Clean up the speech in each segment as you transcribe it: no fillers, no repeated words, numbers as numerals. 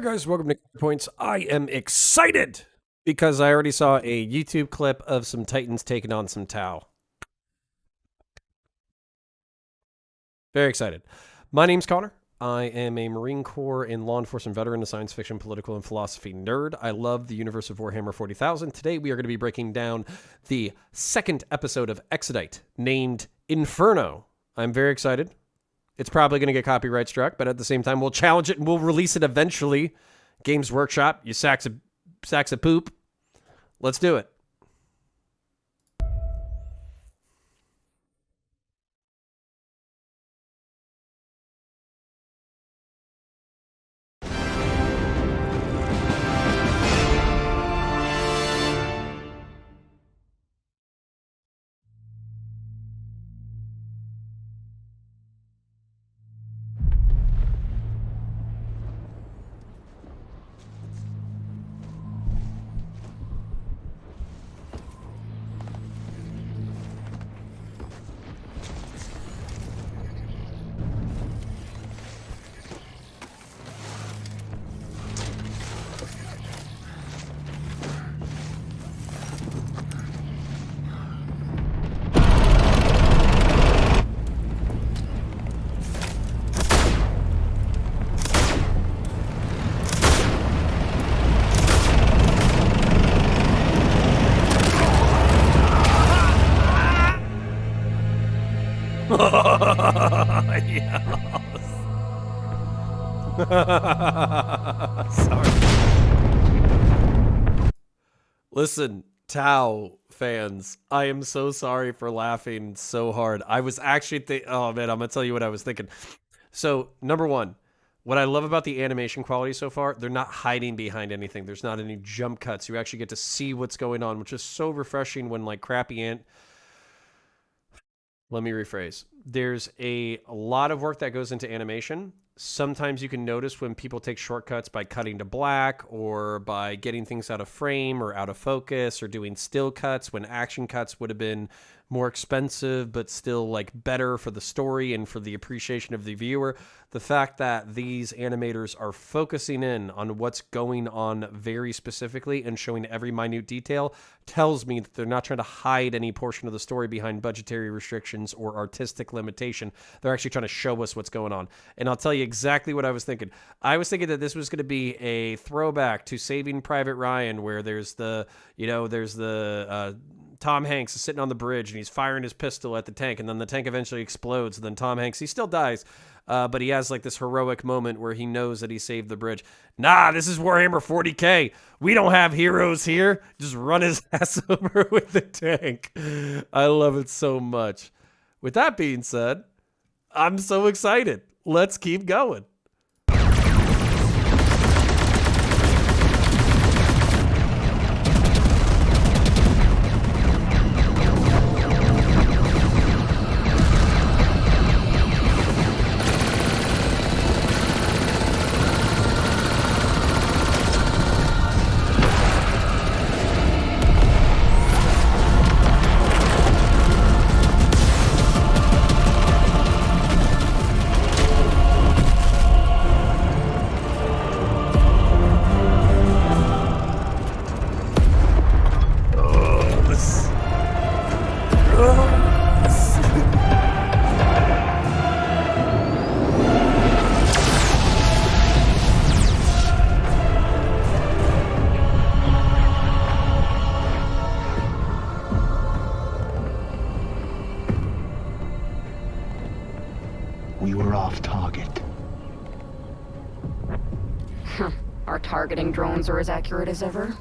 guys, welcome to Points. I am excited because I already saw a YouTube clip of some Titans taking on some Tau. Very excited. My name's Connor. I am a Marine Corps and law enforcement veteran, a science fiction, political, and philosophy nerd. I love the universe of Warhammer 40,000. Today we are going to be breaking down the second episode of Exodite, named Inferno. I'm very excited. It's probably going to get copyright struck, but at the same time, we'll challenge it and we'll release it eventually. Games Workshop, you sacks of poop. Let's do it. Sorry. Listen, Tau fans, I am so sorry for laughing so hard. I was actually oh man, I'm gonna tell you what I was thinking. So, number one, what I love about the animation quality so far, they're not hiding behind anything. There's not any jump cuts. You actually get to see what's going on, which is so refreshing when like let me rephrase. There's a lot of work that goes into animation. Sometimes you can notice when people take shortcuts by cutting to black or by getting things out of frame or out of focus or doing still cuts when action cuts would have been more expensive but still like better for the story and for the appreciation of the viewer. The fact that these animators are focusing in on what's going on very specifically and showing every minute detail tells me that they're not trying to hide any portion of the story behind budgetary restrictions or artistic limitation. They're actually trying to show us what's going on. And I'll tell you exactly what I was thinking. I was thinking that this was going to be a throwback to Saving Private Ryan, where there's the Tom Hanks is sitting on the bridge and he's firing his pistol at the tank, and then the tank eventually explodes, and then Tom Hanks, he still dies, but he has like this heroic moment where he knows that he saved the bridge. Nah, this is Warhammer 40K. We don't have heroes here. Just run his ass over with the tank. I love it so much. With that being said, I'm so excited. Let's keep going. We were off target. Our targeting drones are as accurate as ever.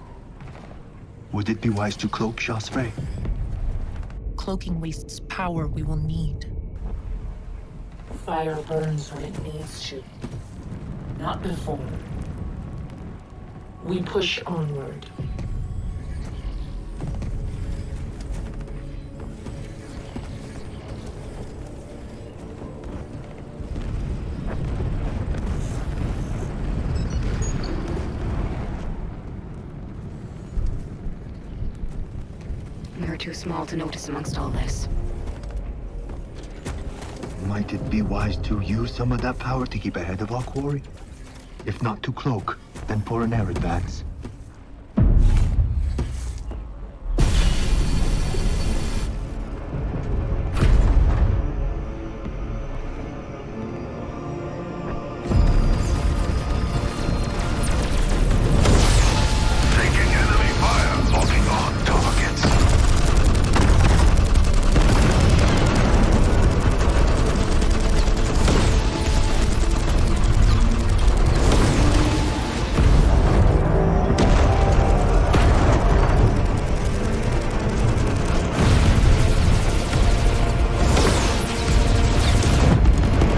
Would it be wise to cloak Jasper? Cloaking wastes power we will need. Fire burns when it needs to. Not before. We push onward. We're too small to notice amongst all this. Might it be wise to use some of that power to keep ahead of our quarry? If not to cloak, then for an air advance. Taking enemy fire, locking on targets.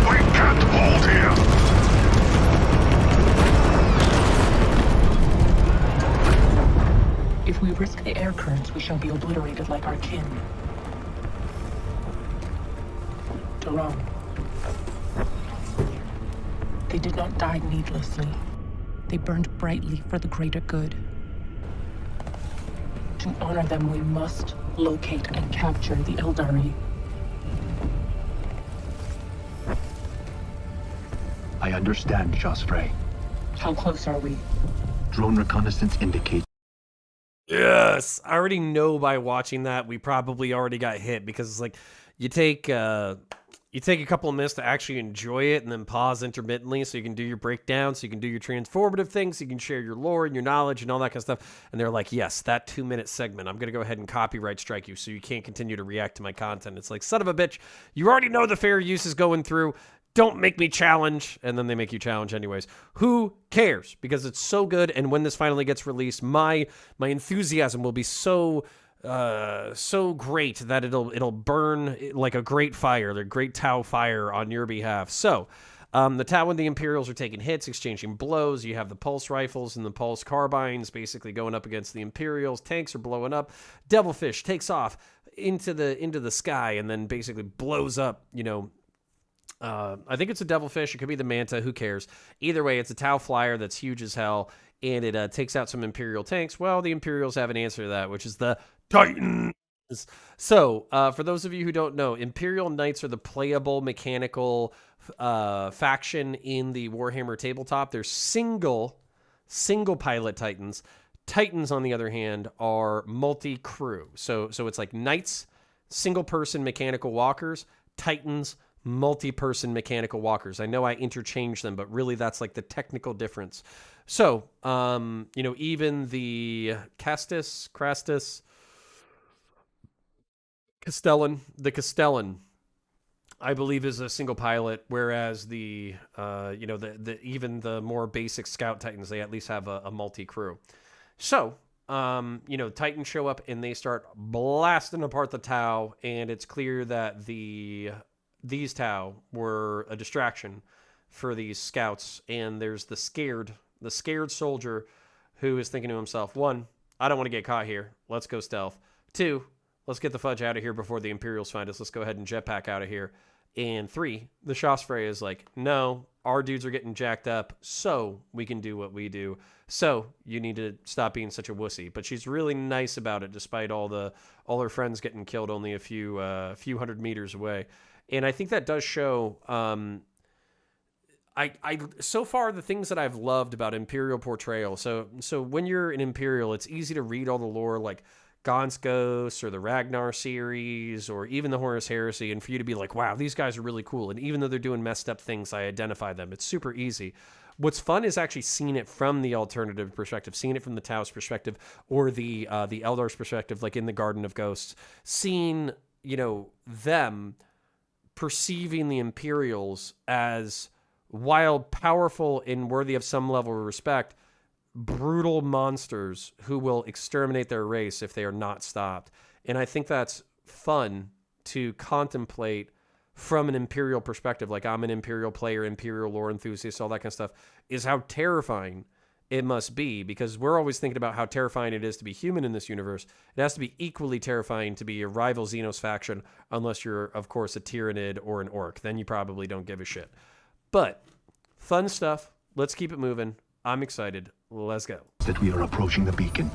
We can't hold here. If we risk the air currents, we shall be obliterated like our kin. Jerome. They did not die needlessly. They burned brightly for the greater good. To honor them, we must locate and capture the Eldari. I understand, Josfrey. How close are we? Drone reconnaissance indicates Yes, I already know by watching that we probably already got hit because it's like you take a couple of minutes to actually enjoy it and then pause intermittently so you can do your breakdown, so you can do your transformative things, so you can share your lore and your knowledge and all that kind of stuff. And they're like, yes, that 2-minute segment, I'm going to go ahead and copyright strike you so you can't continue to react to my content. It's like, son of a bitch, you already know the fair use is going through. Don't make me challenge. And then they make you challenge anyways. Who cares? Because it's so good. And when this finally gets released, my enthusiasm will be so great that it'll burn like a great fire, the great Tau fire on your behalf. So the Tau and the Imperials are taking hits, exchanging blows. You have the pulse rifles and the pulse carbines basically going up against the Imperials. Tanks are blowing up. Devilfish takes off into the sky and then basically blows up, I think it's a devilfish. It could be the manta. Who cares? Either way, it's a Tau flyer that's huge as hell, and it takes out some Imperial tanks. Well, the Imperials have an answer to that, which is the Titans. So, for those of you who don't know, Imperial Knights are the playable mechanical faction in the Warhammer tabletop. They're single pilot Titans. Titans, on the other hand, are multi-crew. So it's like Knights, single-person mechanical walkers, Titans, multi-person mechanical walkers. I know I interchange them, but really that's like the technical difference. So, even the Castellan, I believe is a single pilot, whereas the even the more basic Scout Titans, they at least have a multi-crew. So, Titans show up and they start blasting apart the Tau, and it's clear that these Tau were a distraction for these scouts, and there's the scared soldier who is thinking to himself, 1, I don't want to get caught here. Let's go stealth. 2, let's get the fudge out of here before the Imperials find us. Let's go ahead and jetpack out of here. And 3, the Chauffeur is like, no, our dudes are getting jacked up, so we can do what we do. So you need to stop being such a wussy. But she's really nice about it, despite all her friends getting killed only a few hundred meters away. And I think that does show. I so far the things that I've loved about Imperial portrayal. So when you're an Imperial, it's easy to read all the lore like Gaunt's Ghosts or the Ragnar series or even the Horus Heresy, and for you to be like, wow, these guys are really cool. And even though they're doing messed up things, I identify them. It's super easy. What's fun is actually seeing it from the alternative perspective, seeing it from the Tau's perspective or the Eldar's perspective, like in the Garden of Ghosts, seeing them perceiving the Imperials as wild, powerful, and worthy of some level of respect, brutal monsters who will exterminate their race if they are not stopped. And I think that's fun to contemplate from an Imperial perspective. Like, I'm an Imperial player, Imperial lore enthusiast, all that kind of stuff, is how terrifying it must be, because we're always thinking about how terrifying it is to be human in this universe. It has to be equally terrifying to be a rival Xenos faction, unless you're, of course, a Tyranid or an Orc. Then you probably don't give a shit. But fun stuff. Let's keep it moving. I'm excited. Let's go. that we are approaching the beacon.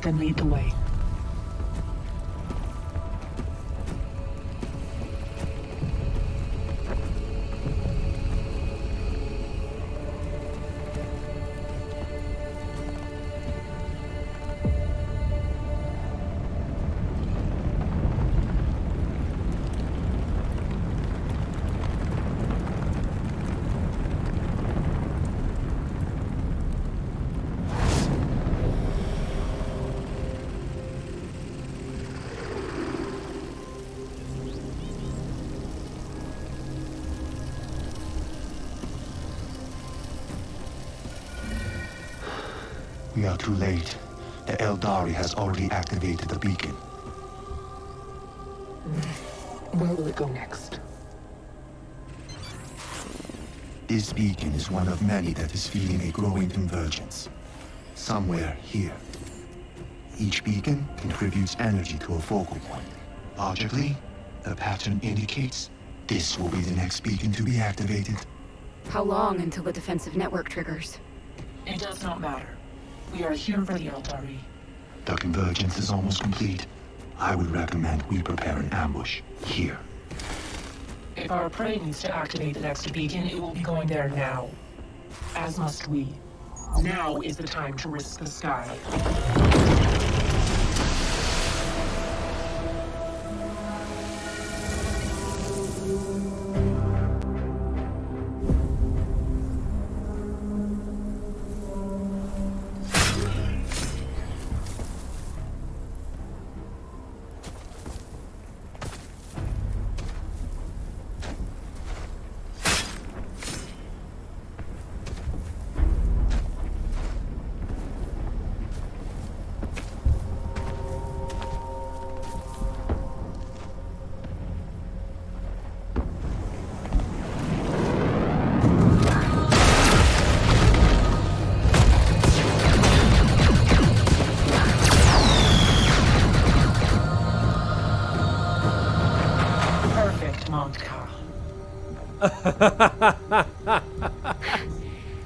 Then lead the way. We are too late. The Eldari has already activated the beacon. Where will it go next? This beacon is one of many that is feeling a growing convergence. Somewhere here. Each beacon contributes energy to a focal point. Logically, the pattern indicates this will be the next beacon to be activated. How long until the defensive network triggers? It does not matter. We are here for the Eldari. The convergence is almost complete. I would recommend we prepare an ambush here. If our prey needs to activate the next beacon, it will be going there now. As must we. Now is the time to risk the sky.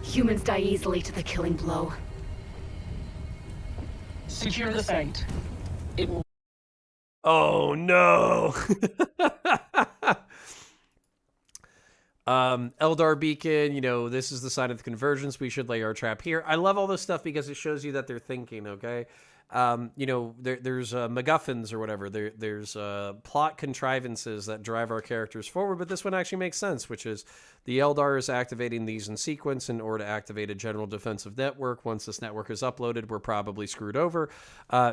Humans die easily to the killing blow. Secure the site. It will. Oh no. Eldar beacon, you know, this is the sign of the convergence. We should lay our trap here. I love all this stuff because it shows you that they're thinking, okay? You know, there's MacGuffins or whatever. There's plot contrivances that drive our characters forward, but this one actually makes sense, which is the Eldar is activating these in sequence in order to activate a general defensive network. Once this network is uploaded, we're probably screwed over.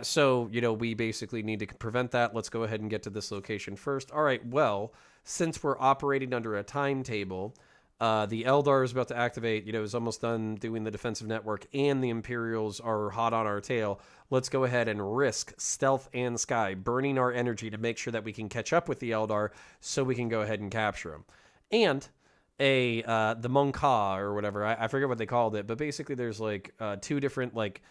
So, you know, we basically need to prevent that. Let's go ahead and get to this location first. All right, well, since we're operating under a timetable, the Eldar is about to activate, you know, is almost done doing the defensive network, and the Imperials are hot on our tail. Let's go ahead and risk stealth and sky, burning our energy to make sure that we can catch up with the Eldar so we can go ahead and capture them. And the Monka or whatever, I forget what they called it, but basically there's like two different like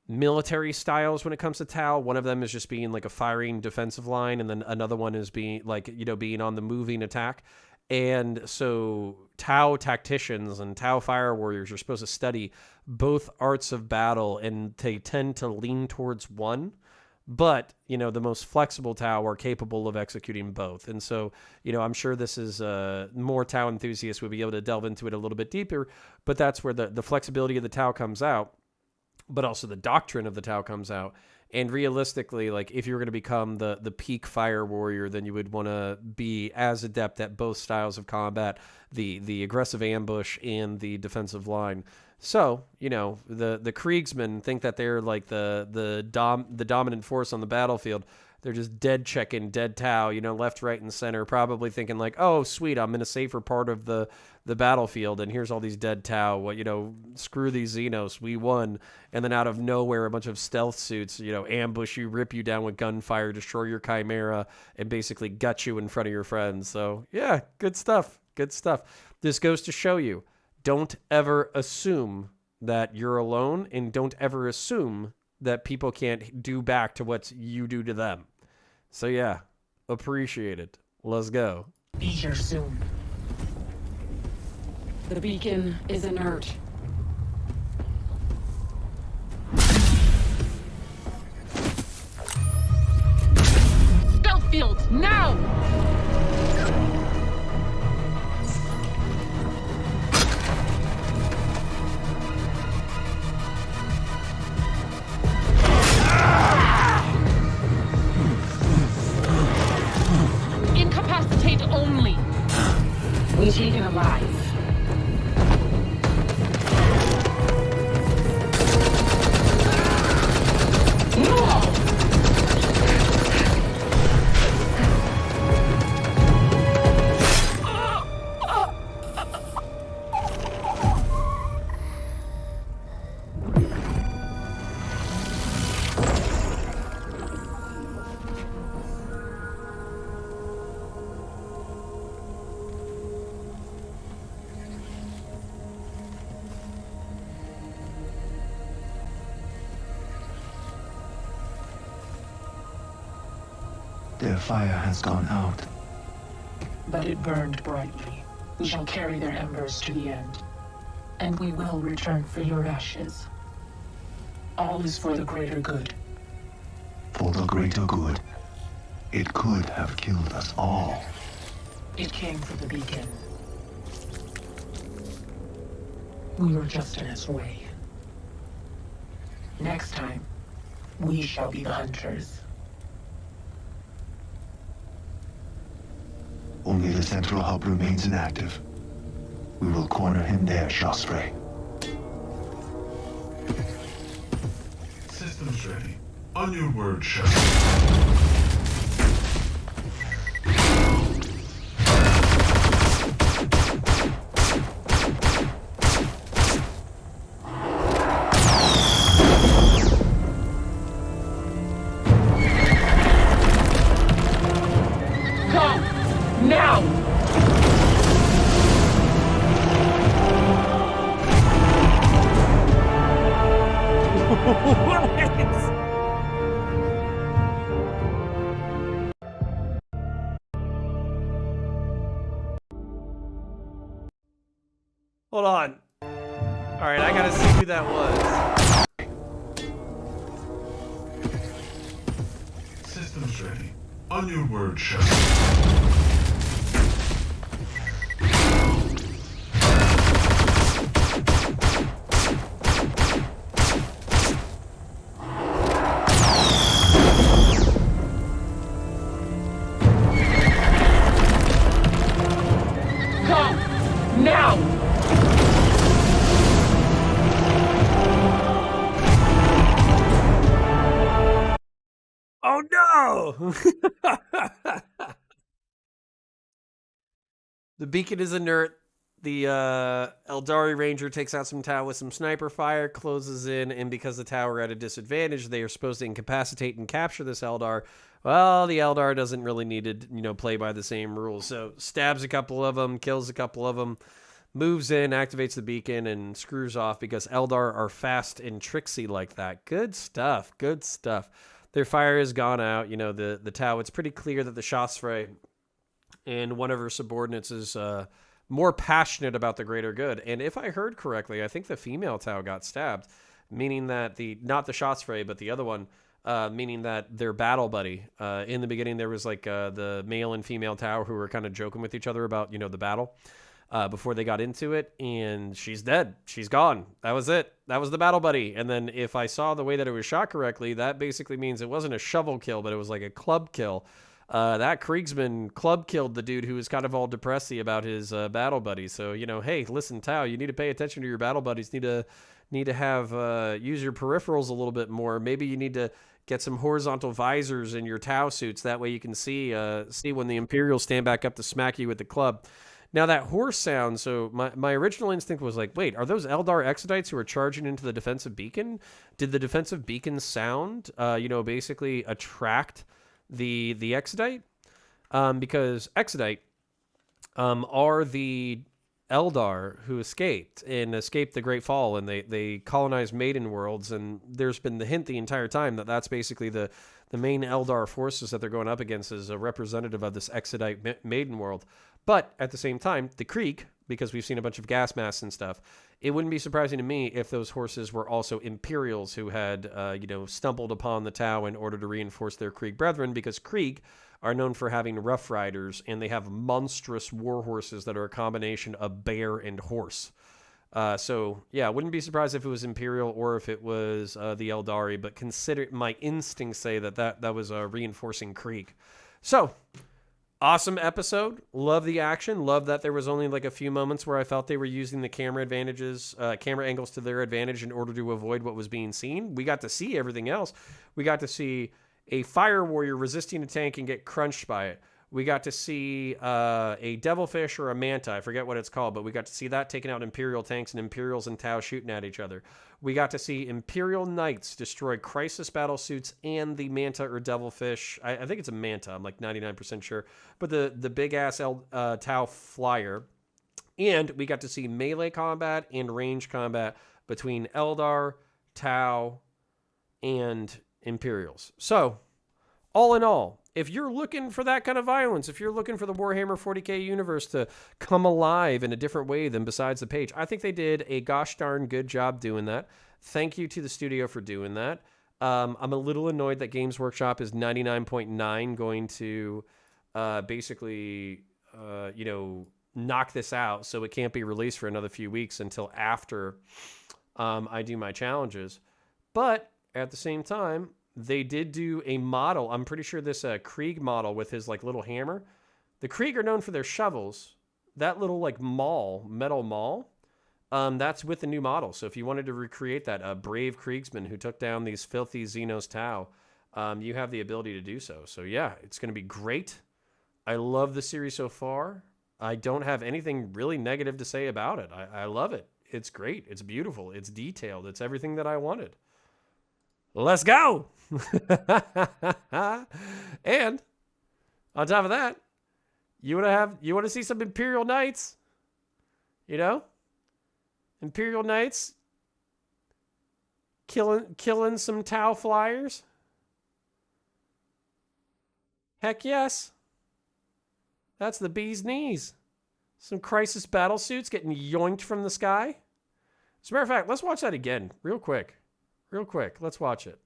military styles when it comes to Tau. One of them is just being like a firing defensive line, and then another one is being like, you know, being on the moving attack. And so Tau tacticians and Tau fire warriors are supposed to study both arts of battle, and they tend to lean towards one. But, you know, the most flexible Tau are capable of executing both. And so, you know, I'm sure this is more Tau enthusiasts would be able to delve into it a little bit deeper. But that's where the flexibility of the Tau comes out, but also the doctrine of the Tau comes out. And realistically, like, if you're going to become the peak fire warrior, then you would want to be as adept at both styles of combat, the aggressive ambush and the defensive line. So, you know, the Kriegsmen think that they're like the dominant force on the battlefield. They're just dead checking, dead Tau, you know, left, right, and center, probably thinking like, oh, sweet, I'm in a safer part of the battlefield, and here's all these dead Tau. Well, you know, screw these Xenos, we won. And then out of nowhere, a bunch of stealth suits, you know, ambush you, rip you down with gunfire, destroy your Chimera, and basically gut you in front of your friends. So, yeah, good stuff, good stuff. This goes to show you, don't ever assume that you're alone, and don't ever assume that people can't do back to what you do to them. So yeah, appreciate it. Let's go. Be here soon. The beacon is inert. Stealth fields, now! Incapacitate only. We take it alive. their fire has gone out. But it burned brightly. We shall carry their embers to the end. And we will return for your ashes. All is for the greater good. For the greater good. It could have killed us all. It came for the beacon. We were just in its way. Next time, we shall be the hunters. Only the central hub remains inactive. We will corner him there, Shastre. Systems ready. On your word, Shadow. Hold on. All right, I gotta see who that was. Systems ready. On your word, Shadow. Oh no! The beacon is inert. The Eldari Ranger takes out some Tau with some sniper fire, closes in, and because the Tau are at a disadvantage, they are supposed to incapacitate and capture this Eldar. Well, the Eldar doesn't really need to, play by the same rules. So stabs a couple of them, kills a couple of them, moves in, activates the beacon, and screws off because Eldar are fast and tricksy like that. Good stuff. Good stuff. Their fire has gone out. The Tau, it's pretty clear that the Shastre and one of her subordinates is more passionate about the greater good. And if I heard correctly, I think the female Tau got stabbed, meaning that not the Shastre, but the other one, meaning that their battle buddy. In the beginning, there was the male and female Tau who were kind of joking with each other about, the battle. Before they got into it, and she's dead. She's gone. That was it. That was the battle buddy. And then if I saw the way that it was shot correctly, that basically means it wasn't a shovel kill, but it was like a club kill. That Kriegsman club killed the dude who was kind of all depressy about his battle buddy. So, hey, listen, Tau, you need to pay attention to your battle buddies. Need to have use your peripherals a little bit more. Maybe you need to get some horizontal visors in your Tau suits. That way you can see when the Imperials stand back up to smack you with the club. Now, that horse sound, so my original instinct was like, wait, are those Eldar Exodites who are charging into the defensive beacon? Did the defensive beacon sound, basically attract the Exodite? Because Exodite are the Eldar who escaped the Great Fall, and they colonized Maiden Worlds, and there's been the hint the entire time that that's basically the main Eldar forces that they're going up against is a representative of this Exodite Maiden World. But at the same time, the Krieg, because we've seen a bunch of gas masks and stuff, it wouldn't be surprising to me if those horses were also Imperials who had, stumbled upon the Tau in order to reinforce their Krieg brethren, because Krieg are known for having Rough Riders, and they have monstrous war horses that are a combination of bear and horse. So, yeah, I wouldn't be surprised if it was Imperial or if it was the Eldari, but consider my instincts say that was reinforcing Krieg. So, awesome episode. Love the action. Love that there was only like a few moments where I felt they were using the camera angles to their advantage in order to avoid what was being seen. We got to see everything else. We got to see a fire warrior resisting a tank and get crunched by it. We got to see a devilfish or a manta. I forget what it's called, but we got to see that taking out Imperial tanks and Imperials and Tau shooting at each other. We got to see Imperial Knights destroy Crisis battle suits and the manta or devilfish. I think it's a manta. I'm like 99% sure. But the big-ass Tau flyer. And we got to see melee combat and range combat between Eldar, Tau, and Imperials. So, all in all, if you're looking for that kind of violence, if you're looking for the Warhammer 40K universe to come alive in a different way than besides the page, I think they did a gosh darn good job doing that. Thank you to the studio for doing that. I'm a little annoyed that Games Workshop is 99.9 going to basically, knock this out so it can't be released for another few weeks until after I do my challenges. But at the same time, they did do a model. I'm pretty sure this Krieg model with his like little hammer. The Krieg are known for their shovels. That little like metal maul, that's with the new model. So if you wanted to recreate that brave Kriegsman who took down these filthy Xenos Tau, you have the ability to do so. So yeah, it's going to be great. I love the series so far. I don't have anything really negative to say about it. I love it. It's great. It's beautiful. It's detailed. It's everything that I wanted. Let's go. And on top of that, you want to see some Imperial Knights, Imperial Knights killing some Tau flyers. Heck yes. That's the bee's knees. Some Crisis battle suits getting yoinked from the sky. As a matter of fact, let's watch that again real quick. Real quick, let's watch it.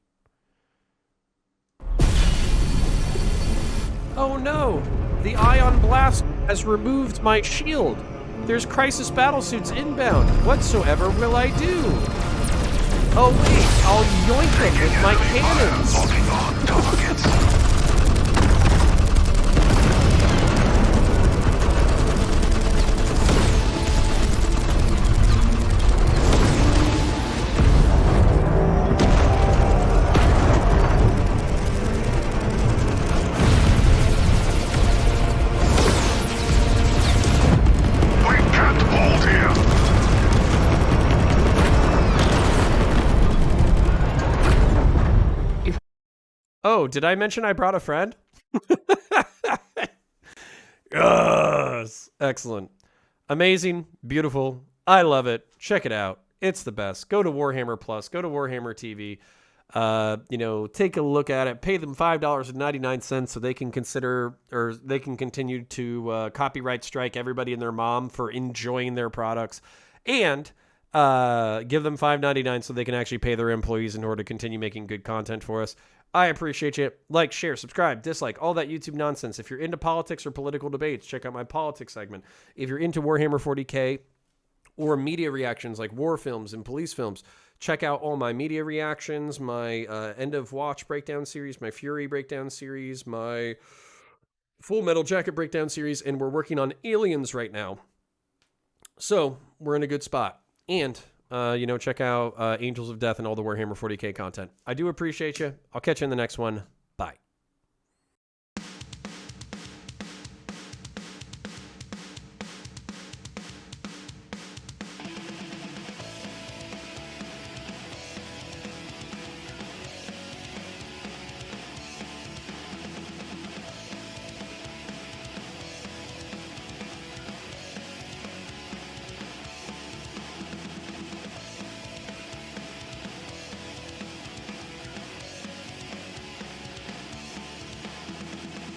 Oh no! The Ion Blast has removed my shield. There's Crisis battlesuits inbound. Whatsoever will I do? Oh wait, I'll yoink them with my cannons. On targets. Oh, did I mention I brought a friend? Yes. Excellent. Amazing. Beautiful. I love it. Check it out. It's the best. Go to Warhammer Plus. Go to Warhammer TV. Take a look at it. Pay them $5.99 so they can consider, or they can continue to copyright strike everybody and their mom for enjoying their products. And give them $5.99 so they can actually pay their employees in order to continue making good content for us. I appreciate you. Like, share, subscribe, dislike, all that YouTube nonsense. If you're into politics or political debates, check out my politics segment. If you're into Warhammer 40K or media reactions like war films and police films, check out all my media reactions, my End of Watch breakdown series, my Fury breakdown series, my Full Metal Jacket breakdown series, and we're working on Aliens right now. So we're in a good spot. And check out Angels of Death and all the Warhammer 40K content. I do appreciate you. I'll catch you in the next one.